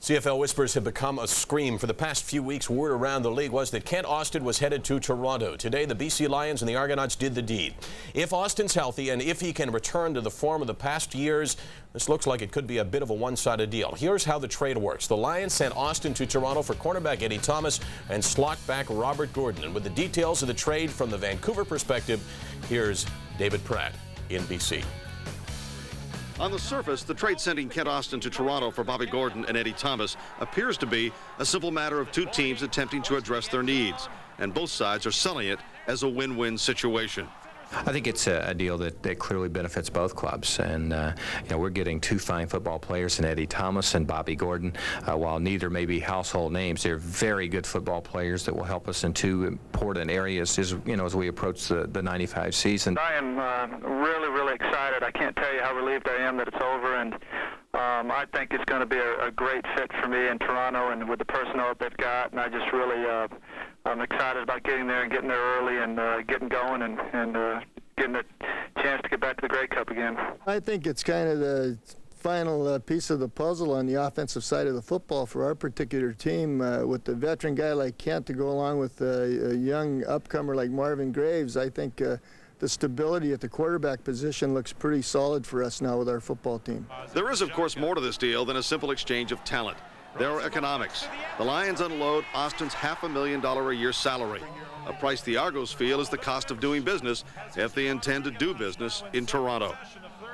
CFL whispers have become a scream. For the past few weeks, word around the league was that Kent Austin was headed to Toronto. Today, the BC Lions and the Argonauts did the deed. If Austin's healthy and if he can return to the form of the past years, this looks like it could be a bit of a one-sided deal. Here's how the trade works. The Lions sent Austin to Toronto for cornerback Eddie Thomas and slot back Robert Gordon. And with the details of the trade from the Vancouver perspective, here's David Pratt in BC. On the surface, the trade sending Kent Austin to Toronto for Bobby Gordon and Eddie Thomas appears to be a simple matter of two teams attempting to address their needs, and both sides are selling it as a win-win situation. I think it's a deal that clearly benefits both clubs, and we're getting two fine football players in Eddie Thomas and Bobby Gordon. While neither may be household names, they're very good football players that will help us in two important areas as we approach the 95 season. I am really excited. I can't tell you how relieved I am that it's over, and I think it's going to be a great fit for me in Toronto and with the personnel that they've got, and I just really I'm excited about getting there and getting there early and getting going and getting a chance to get back to the Grey Cup again. I think it's kind of the final piece of the puzzle on the offensive side of the football for our particular team. With the veteran guy like Kent to go along with a young upcomer like Marvin Graves, I think the stability at the quarterback position looks pretty solid for us now with our football team. There is, of course, more to this deal than a simple exchange of talent. There are economics. The Lions unload Austin's $500,000 a year salary, a price the Argos feel is the cost of doing business if they intend to do business in Toronto.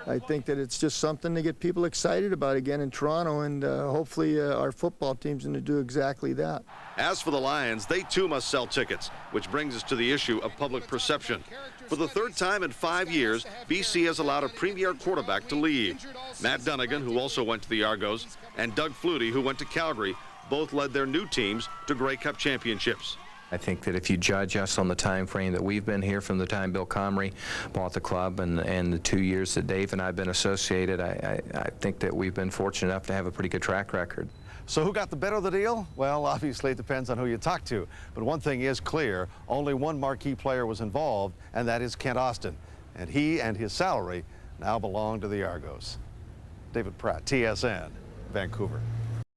I think that it's just something to get people excited about again in Toronto, and hopefully our football team's going to do exactly that. As for the Lions, they too must sell tickets, which brings us to the issue of public perception. For the third time in 5 years, BC has allowed a premier quarterback to leave. Matt Dunnigan, who also went to the Argos, and Doug Flutie, who went to Calgary, both led their new teams to Grey Cup championships. I think that if you judge us on the time frame that we've been here from the time Bill Comrie bought the club and the 2 years that Dave and I have been associated, I think that we've been fortunate enough to have a pretty good track record. So who got the better of the deal? Well, obviously it depends on who you talk to. But one thing is clear, only one marquee player was involved, and that is Kent Austin. And he and his salary now belong to the Argos. David Pratt, TSN, Vancouver.